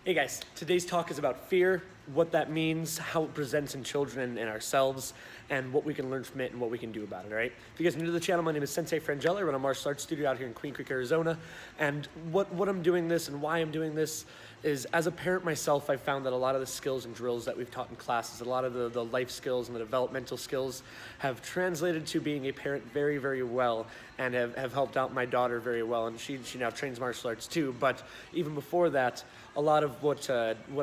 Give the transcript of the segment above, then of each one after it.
Hey guys, today's talk is about fear, what that means, how it presents in children and ourselves, and what we can learn from it and what we can do about it, all right? If you guys are new to the channel, my name is Sensei Frangella. I run a martial arts studio out here in Queen Creek, Arizona. And what I'm doing this and why I'm doing this is, as a parent myself, I found that a lot of the skills and drills that we've taught in classes, a lot of the life skills and the developmental skills have translated to being a parent very, very well and have helped out my daughter very well. And she now trains martial arts too. But even before that, a lot of what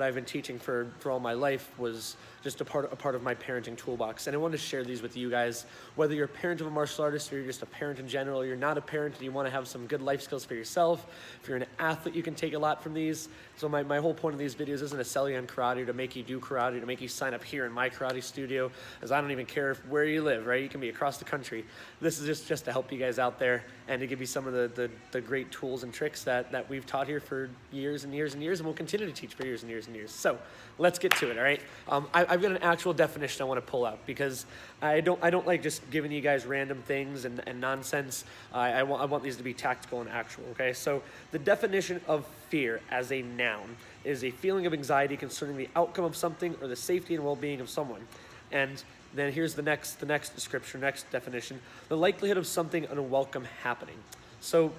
I've been teaching for all my life was just a part of my parenting toolbox. And I wanted to share these with you guys, whether you're a parent of a martial artist or you're just a parent in general, you're not a parent and you want to have some good life skills for yourself. If you're an athlete, you can take a lot from these. So my whole point of these videos isn't to sell you on karate or to make you do karate, to make you sign up here in my karate studio, as I don't even care where you live, right? You can be across the country. This is just to help you guys out there and to give you some of the great tools and tricks that we've taught here for years and years and years, and we'll continue to teach for years and years and years. So let's get to it, all right? I've got an actual definition I want to pull out because I don't like just giving you guys random things and nonsense. I want these to be tactical and actual, okay? So the definition of fear as a noun is a feeling of anxiety concerning the outcome of something or the safety and well-being of someone. And then here's the next description, next definition: the likelihood of something unwelcome happening. So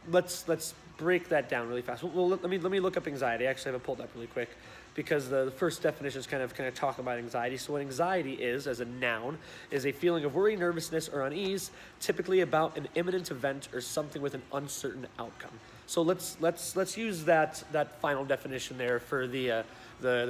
let's break that down really fast. Well, let me look up anxiety. Actually, I have it pulled up really quick because the first definition is kind of talk about anxiety. So what anxiety is, as a noun, is a feeling of worry, nervousness, or unease, typically about an imminent event or something with an uncertain outcome. So let's use that final definition there for the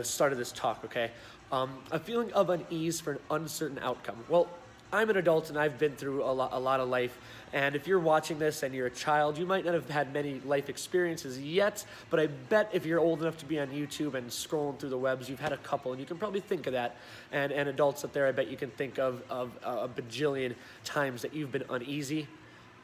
start of this talk, okay? A feeling of unease for an uncertain outcome. Well, I'm an adult and I've been through a lot of life. And if you're watching this and you're a child, you might not have had many life experiences yet, but I bet if you're old enough to be on YouTube and scrolling through the webs, you've had a couple, and you can probably think of that. And adults up there, I bet you can think of a bajillion times that you've been uneasy,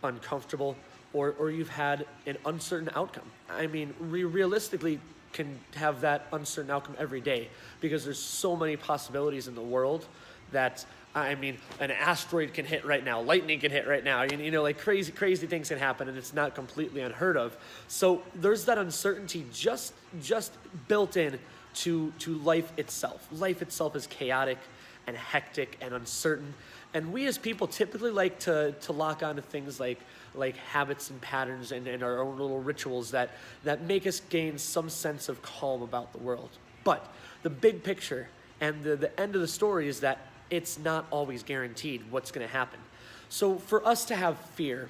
uncomfortable, or you've had an uncertain outcome. I mean, realistically, can have that uncertain outcome every day because there's so many possibilities in the world that, I mean, an asteroid can hit right now, lightning can hit right now, you know, like crazy things can happen, and it's not completely unheard of. So there's that uncertainty just built in to life itself. Life itself is chaotic and hectic and uncertain. And we as people typically like to lock onto things like habits and patterns and our own little rituals that make us gain some sense of calm about the world. But the big picture and the end of the story is that it's not always guaranteed what's going to happen. So for us to have fear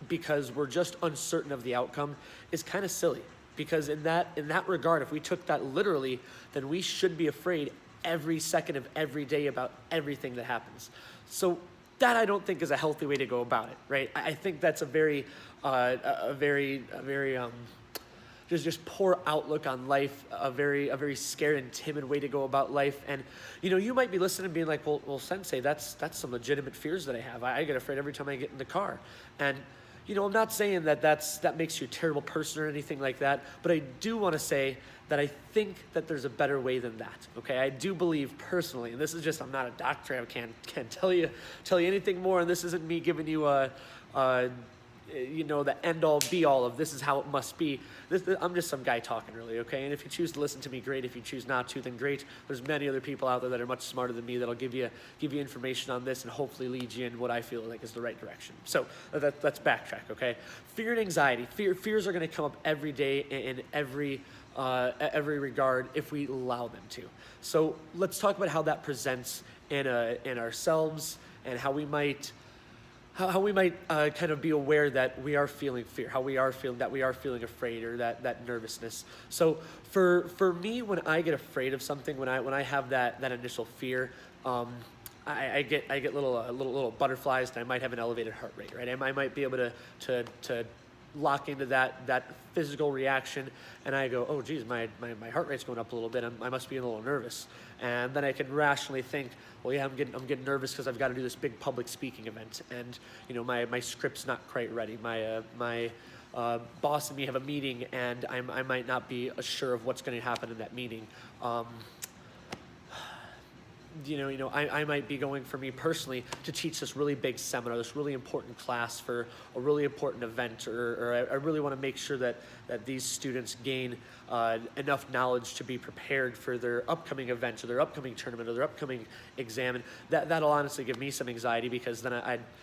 because we're just uncertain of the outcome is kind of silly. Because in that regard, if we took that literally, then we should be afraid every second of every day about everything that happens. So that I don't think is a healthy way to go about it, right? I think that's a very just poor outlook on life, a very scared and timid way to go about life. And you know, you might be listening and being like, well, Sensei, that's some legitimate fears that I have. I get afraid every time I get in the car. And you know, I'm not saying that makes you a terrible person or anything like that, but I do want to say that I think that there's a better way than that, okay? I do believe personally, and this is just, I'm not a doctor, I can't tell you anything more, and this isn't me giving you you know, the end-all, be-all of this is how it must be. I'm just some guy talking, really, okay? And if you choose to listen to me, great. If you choose not to, then great. There's many other people out there that are much smarter than me that'll give you information on this and hopefully lead you in what I feel like is the right direction. So let's backtrack, okay? Fear and anxiety. Fears are going to come up every day in every regard if we allow them to. So let's talk about how that presents in ourselves and how we might kind of be aware that we are feeling fear, how we are feeling afraid, or that nervousness. So for me, when I get afraid of something, when I have that initial fear, I get little butterflies, and I might have an elevated heart rate, right? I might be able to lock into that physical reaction, and I go, oh geez, my heart rate's going up a little bit, I must be a little nervous. And then I can rationally think, well, yeah, I'm getting nervous because I've got to do this big public speaking event, and you know, my script's not quite ready. My boss and me have a meeting, and I might not be sure of what's going to happen in that meeting. I might be going, for me personally, to teach this really big seminar, this really important class for a really important event, or I really want to make sure that these students gain enough knowledge to be prepared for their upcoming event or their upcoming tournament or their upcoming exam. And that'll honestly give me some anxiety, because then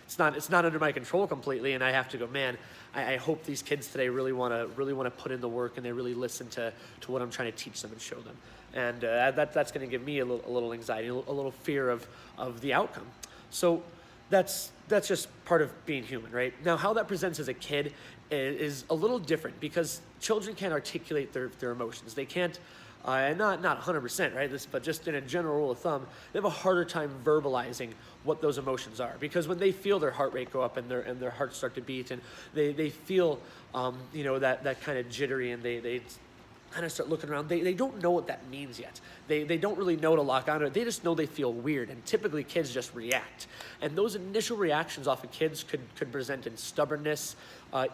it's not under my control completely, and I have to go, man, I hope these kids today really want to put in the work, and they really listen to what I'm trying to teach them and show them. And that's going to give me a little anxiety, a little fear of the outcome. So that's just part of being human, right? Now, how that presents as a kid is a little different, because children can't articulate their emotions. They can't, not 100%, right? But just in a general rule of thumb, they have a harder time verbalizing what those emotions are, because when they feel their heart rate go up and their hearts start to beat, and they feel that kind of jittery, and they kind of start looking around. They don't know what that means yet. They don't really know to lock onto it. They just know they feel weird, and typically kids just react. And those initial reactions off of kids could present in stubbornness,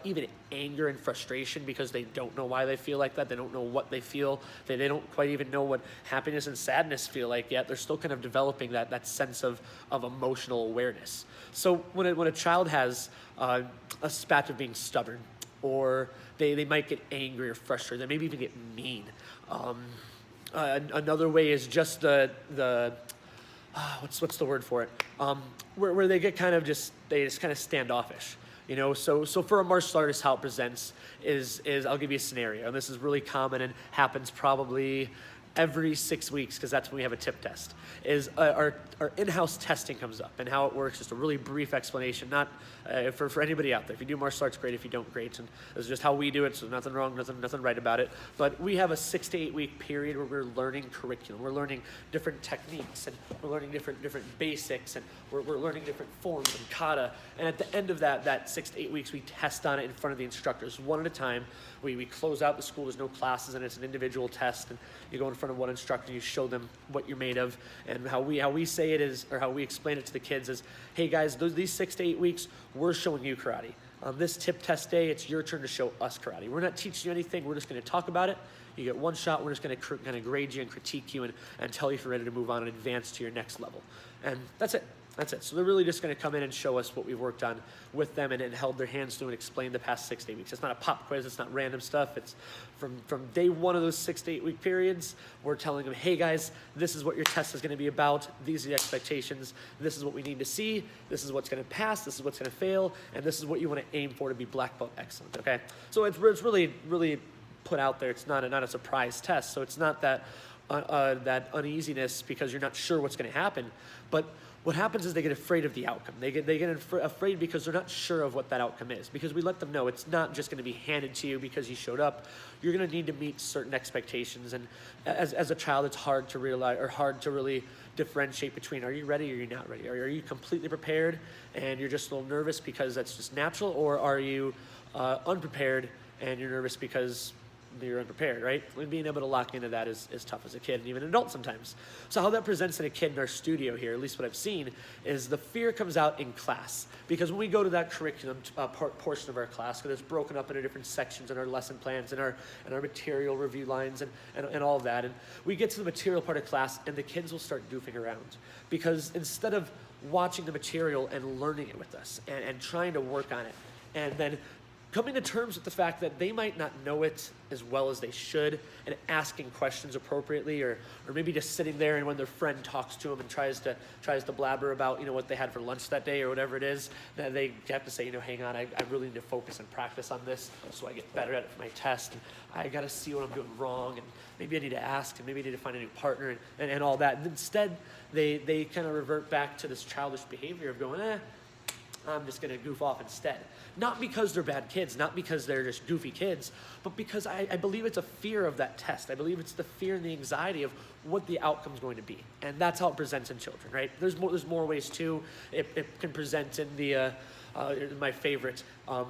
even anger and frustration, because they don't know why they feel like that. They don't know what they feel. They don't quite even know what happiness and sadness feel like yet. They're still kind of developing that sense of emotional awareness. So when a child has a spat of being stubborn, or they might get angry or frustrated, they maybe even get mean. Another way is just what's the word for it? Where they get they just kind of standoffish. So for a martial artist, how it presents is I'll give you a scenario, and this is really common and happens probably every 6 weeks, because that's when we have a tip test, is our in-house testing comes up. And how it works, just a really brief explanation, not for anybody out there. If you do martial arts, great. If you don't, great. And this is just how we do it, so nothing wrong, nothing right about it. But we have a 6 to 8 week period where we're learning curriculum. We're learning different techniques, and we're learning different basics, and we're learning different forms and kata. And at the end of that 6 to 8 weeks, we test on it in front of the instructors, one at a time. We close out the school. There's no classes, and it's an individual test. And you go in front of one instructor, you show them what you're made of. And how we say it is, or how we explain it to the kids is, hey guys, these 6 to 8 weeks, we're showing you karate. On this tip test day, it's your turn to show us karate. We're not teaching you anything. We're just going to talk about it. You get one shot. We're just going to kind of grade you and critique you and tell you if you're ready to move on and advance to your next level. And that's it. That's it. So they're really just going to come in and show us what we've worked on with them, and held their hands through and explained the past 6 to 8 weeks. It's not a pop quiz. It's not random stuff. It's from day one of those 6 to 8 week periods, we're telling them, hey guys, this is what your test is going to be about. These are the expectations. This is what we need to see. This is what's going to pass. This is what's going to fail. And this is what you want to aim for to be black belt excellent. Okay. So it's really, really put out there. It's not a surprise test. So it's not that uneasiness because you're not sure what's going to happen. But what happens is they get afraid of the outcome. They get afraid because they're not sure of what that outcome is. Because we let them know it's not just going to be handed to you because you showed up. You're going to need to meet certain expectations. And as a child, it's hard to realize, or hard to really differentiate between, are you ready or you're not ready? Are you completely prepared and you're just a little nervous because that's just natural? Or are you unprepared and you're nervous because you're unprepared, right? And being able to lock into that is tough as a kid and even an adult sometimes. So how that presents in a kid in our studio here, at least what I've seen, is the fear comes out in class. Because when we go to that curriculum portion of our class, because it's broken up into different sections in our lesson plans and our material review lines and all of that, and we get to the material part of class and the kids will start goofing around. Because instead of watching the material and learning it with us and trying to work on it, and then coming to terms with the fact that they might not know it as well as they should, and asking questions appropriately, or maybe just sitting there and when their friend talks to them and tries to blabber about what they had for lunch that day or whatever it is, that they have to say, hang on, I really need to focus and practice on this so I get better at it for my test, and I got to see what I'm doing wrong, and maybe I need to ask, and maybe I need to find a new partner, and all that. And instead, they kind of revert back to this childish behavior of going, I'm just going to goof off instead. Not because they're bad kids, not because they're just goofy kids, but because I believe it's a fear of that test. I believe it's the fear and the anxiety of what the outcome's going to be. And that's how it presents in children, right? There's more ways too. It can present in the, my favorite,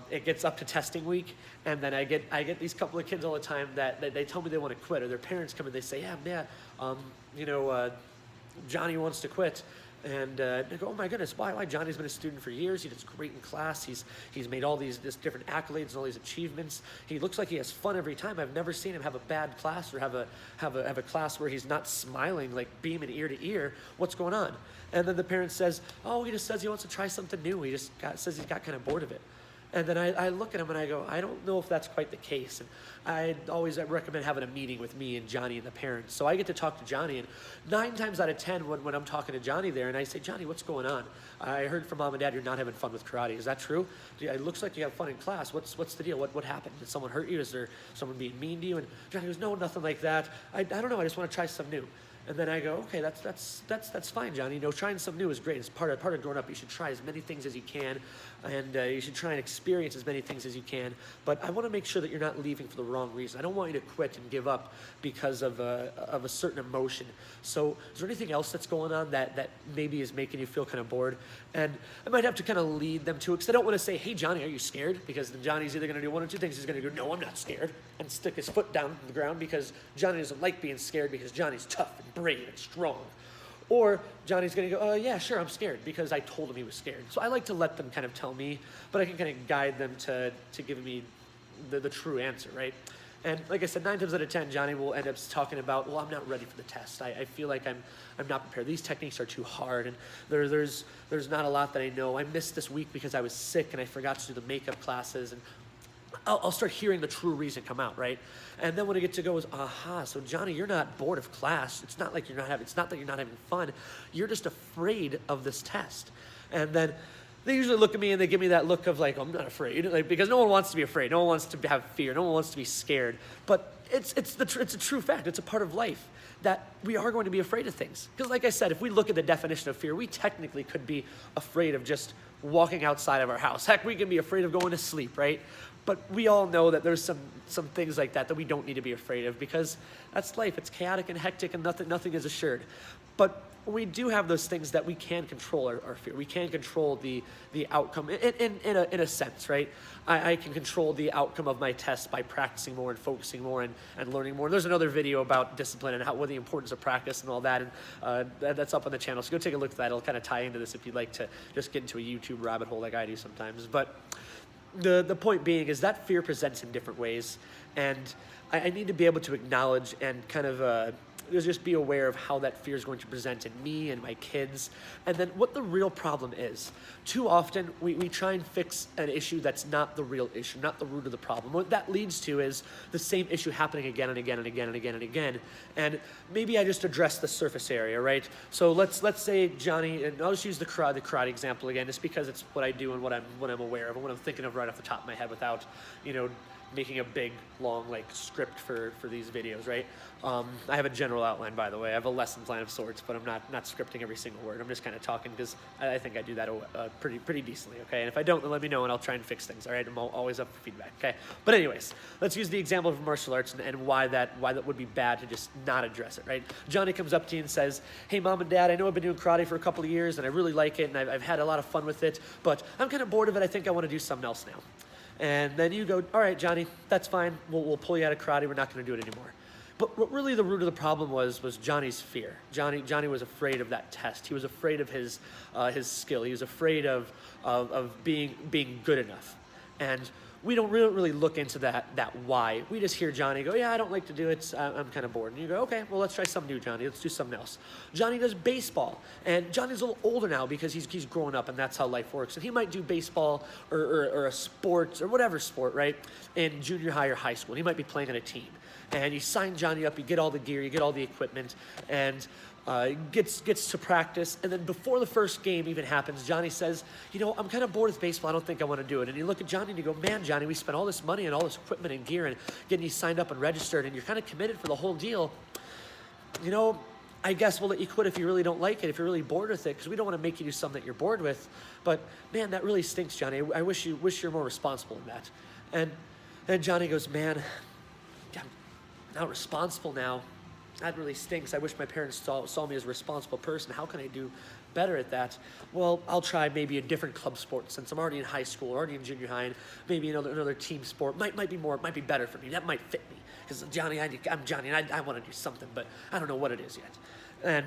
it gets up to testing week, and then I get these couple of kids all the time that they tell me they want to quit, or their parents come and they say, yeah, Johnny wants to quit. And I go, oh my goodness, why? Johnny's been a student for years. He does great in class. He's made all these different accolades and all these achievements. He looks like he has fun every time. I've never seen him have a bad class or have a class where he's not smiling, like beaming ear to ear. What's going on? And then the parent says, oh, he just says he wants to try something new. Says he's got kind of bored of it. And then I look at him and I go, I don't know if that's quite the case. And I recommend having a meeting with me and Johnny and the parents. So I get to talk to Johnny, and 9 times out of 10 when I'm talking to Johnny there and I say, Johnny, what's going on? I heard from mom and dad you're not having fun with karate. Is that true? It looks like you have fun in class. What's the deal? What happened? Did someone hurt you? Is there someone being mean to you? And Johnny goes, no, nothing like that. I don't know. I just want to try something new. And then I go, okay, that's fine, Johnny. You know, trying something new is great. It's part of growing up. You should try as many things as you can, and you should try and experience as many things as you can. But I want to make sure that you're not leaving for the wrong reason. I don't want you to quit and give up because of a certain emotion. So is there anything else that's going on that maybe is making you feel kind of bored? And I might have to kind of lead them to it, because I don't want to say, hey, Johnny, are you scared? Because then Johnny's either going to do one or two things. He's going to go, no, I'm not scared, and stick his foot down on the ground, because Johnny doesn't like being scared, because Johnny's tough and brave and strong. Or Johnny's going to go, yeah, sure, I'm scared, because I told him he was scared. So I like to let them kind of tell me, but I can kind of guide them to give me the true answer, right? And like I said, 9 times out of 10, Johnny will end up talking about, well, I'm not ready for the test. I feel like I'm not prepared. These techniques are too hard, and there's not a lot that I know. I missed this week because I was sick and I forgot to do the makeup classes, and I'll start hearing the true reason come out, right? And then when I get to go is, aha, so Johnny, you're not bored of class. It's not that you're not having fun. You're just afraid of this test. And then they usually look at me and they give me that look of like, I'm not afraid, like, because no one wants to be afraid. No one wants to have fear. No one wants to be scared. But it's a true fact. It's a part of life that we are going to be afraid of things. Because like I said, if we look at the definition of fear, we technically could be afraid of just walking outside of our house. Heck, we can be afraid of going to sleep, right? But we all know that there's some things like that we don't need to be afraid of, because that's life. It's chaotic and hectic, and nothing is assured. But we do have those things that we can control our fear. We can control the outcome in a sense, right? I can control the outcome of my test by practicing more and focusing more and learning more. There's another video about discipline and what the importance of practice and all that, and that's up on the channel. So go take a look at that. It'll kind of tie into this if you'd like to just get into a YouTube rabbit hole like I do sometimes. But the point being is that fear presents in different ways, and I need to be able to acknowledge and kind of just be aware of how that fear is going to present in me and my kids, and then what the real problem is. Too often, we try and fix an issue that's not the real issue, not the root of the problem. What that leads to is the same issue happening again and again and again and again and again. And maybe I just address the surface area, right? So let's say Johnny, and I'll just use the karate example again, just because it's what I do and what I'm aware of and what I'm thinking of right off the top of my head without, making a big, long, script for these videos, right? I have a general outline, by the way. I have a lesson plan of sorts, but I'm not scripting every single word. I'm just kind of talking because I think I do that pretty decently, okay? And if I don't, then let me know and I'll try and fix things, all right? I'm always up for feedback, okay? But anyways, let's use the example of martial arts and why that would be bad to just not address it, right? Johnny comes up to you and says, hey, Mom and Dad, I know I've been doing karate for a couple of years and I really like it and I've had a lot of fun with it, but I'm kind of bored of it. I think I want to do something else now. And then you go, all right, Johnny, that's fine. We'll pull you out of karate. We're not going to do it anymore. But what really the root of the problem was Johnny's fear. Johnny was afraid of that test. He was afraid of his skill. He was afraid of being good enough. And we don't really look into that why. We just hear Johnny go, yeah, I don't like to do it. I'm kind of bored. And you go, okay, well, let's try something new, Johnny. Let's do something else. Johnny does baseball. And Johnny's a little older now because he's growing up and that's how life works. And he might do baseball or a sport or whatever sport, right, in junior high or high school. And he might be playing on a team. And you sign Johnny up, you get all the gear, you get all the equipment, and gets to practice, and then before the first game even happens, Johnny says, I'm kind of bored with baseball, I don't think I want to do it. And you look at Johnny and you go, man, Johnny, we spent all this money and all this equipment and gear and getting you signed up and registered, and you're kind of committed for the whole deal. I guess we'll let you quit if you really don't like it, if you're really bored with it, because we don't want to make you do something that you're bored with. But man, that really stinks, Johnny. I wish you're more responsible in that. And then Johnny goes, man, I'm not responsible now. That really stinks. I wish my parents saw me as a responsible person. How can I do better at that? Well, I'll try maybe a different club sport since I'm already in high school, already in junior high, and maybe another team sport might be better for me. That might fit me because Johnny, I'm Johnny, and I want to do something, but I don't know what it is yet. And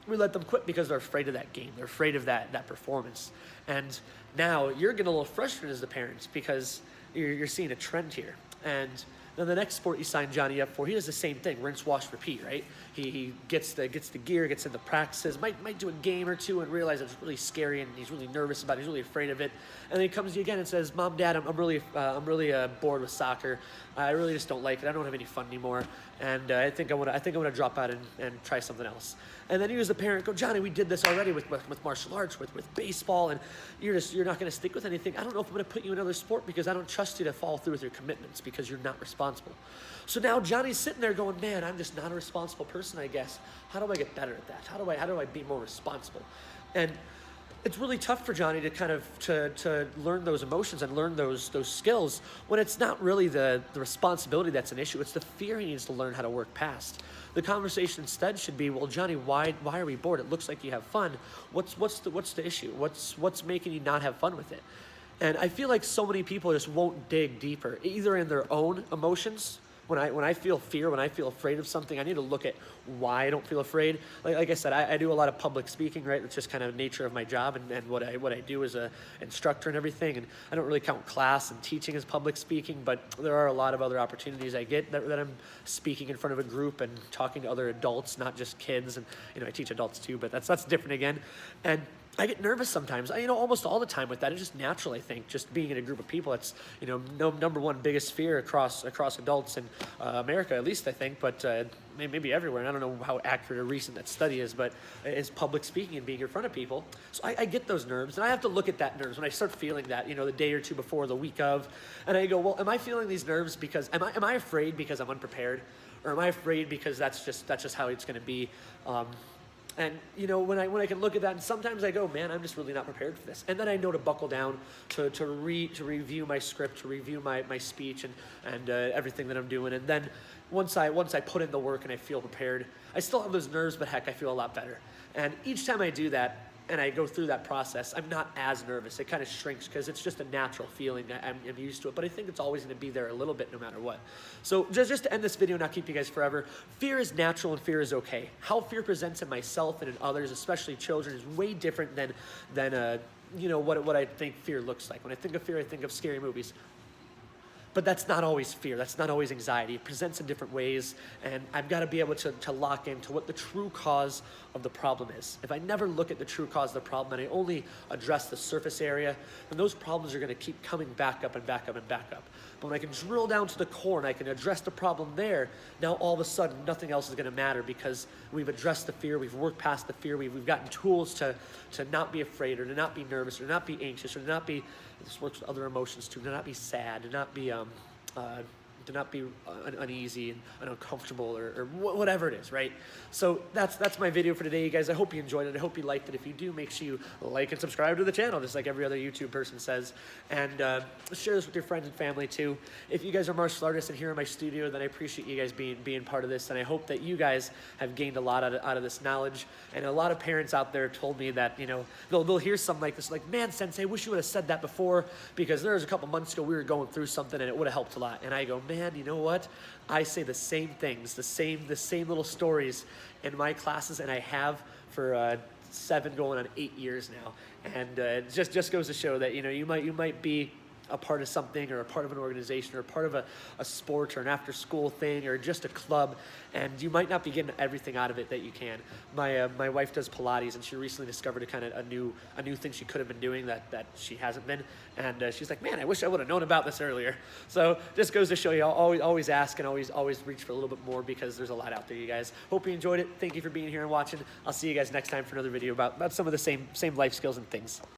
we let them quit because they're afraid of that game. They're afraid of that performance. And now you're getting a little frustrated as the parents because you're seeing a trend here. And then the next sport you sign Johnny up for, he does the same thing, rinse, wash, repeat, right? He gets the gear, gets into practices, might do a game or two and realize it's really scary and he's really nervous about it, he's really afraid of it. And then he comes to you again and says, Mom, Dad, I'm really bored with soccer. I really just don't like it. I don't have any fun anymore. And I think I want to drop out and try something else. And then you as a parent go, Johnny, we did this already with martial arts, with baseball, and you're not going to stick with anything. I don't know if I'm going to put you in another sport because I don't trust you to follow through with your commitments because you're not responsible. So now Johnny's sitting there going, man, I'm just not a responsible person, I guess. How do I get better at that? How do I be more responsible? And it's really tough for Johnny to kind of to learn those emotions and learn those skills when it's not really the responsibility that's an issue. It's the fear he needs to learn how to work past. The conversation instead should be, well, Johnny, why are we bored? It looks like you have fun. What's the issue? What's making you not have fun with it? And I feel like so many people just won't dig deeper, either in their own emotions. When I feel fear, when I feel afraid of something, I need to look at why I don't feel afraid. Like I said, I do a lot of public speaking, right? It's just kind of nature of my job and what I do as a instructor and everything. And I don't really count class and teaching as public speaking, but there are a lot of other opportunities I get that I'm speaking in front of a group and talking to other adults, not just kids. And I teach adults too, but that's different again. And I get nervous sometimes. Almost all the time with that. It's just natural, I think, just being in a group of people. It's, number one biggest fear across adults in America, at least I think, but maybe everywhere. And I don't know how accurate or recent that study is, but it's public speaking and being in front of people. So I get those nerves, and I have to look at that nerves when I start feeling that, the day or two before, the week of, and I go, well, am I feeling these nerves because, am I afraid because I'm unprepared? Or am I afraid because that's just how it's going to be? And when I can look at that, and sometimes I go, man, I'm just really not prepared for this. And then I know to buckle down, to review my script, to review my speech and everything that I'm doing. And then once I put in the work and I feel prepared, I still have those nerves, but heck, I feel a lot better. And each time I do that, and I go through that process, I'm not as nervous. It kind of shrinks because it's just a natural feeling. I'm used to it, but I think it's always going to be there a little bit no matter what. So just to end this video, not keep you guys forever, fear is natural and fear is okay. How fear presents in myself and in others, especially children, is way different than what I think fear looks like. When I think of fear, I think of scary movies. But that's not always fear. That's not always anxiety. It presents in different ways, and I've got to be able to lock into what the true cause of the problem is. If I never look at the true cause of the problem and I only address the surface area, then those problems are going to keep coming back up and back up and back up. But when I can drill down to the core and I can address the problem there, now all of a sudden nothing else is going to matter because we've addressed the fear, we've worked past the fear, we've gotten tools to not be afraid or to not be nervous or to not be anxious or to not be, this works with other emotions too, to not be sad, to not be uneasy and uncomfortable or whatever it is, right? So that's my video for today, you guys. I hope you enjoyed it. I hope you liked it. If you do, make sure you like and subscribe to the channel, just like every other YouTube person says. And share this with your friends and family too. If you guys are martial artists and here in my studio, then I appreciate you guys being part of this. And I hope that you guys have gained a lot out of this knowledge. And a lot of parents out there told me that, they'll hear something like this, like, man, Sensei, wish you would have said that before, because there was a couple months ago we were going through something and it would have helped a lot. And I go, man, you know what? I say the same things, the same little stories in my classes, and I have for 7 going on 8 years now. And it just goes to show that you might be a part of something or a part of an organization or a part of a sport or an after school thing or just a club, and you might not be getting everything out of it that you can. My wife does Pilates, and she recently discovered a new thing she could have been doing that she hasn't been, and she's like, man, I wish I would have known about this earlier. So just goes to show you, always ask and always reach for a little bit more, because there's a lot out there, you guys. Hope you enjoyed it. Thank you for being here and watching. I'll see you guys next time for another video about some of the same life skills and things.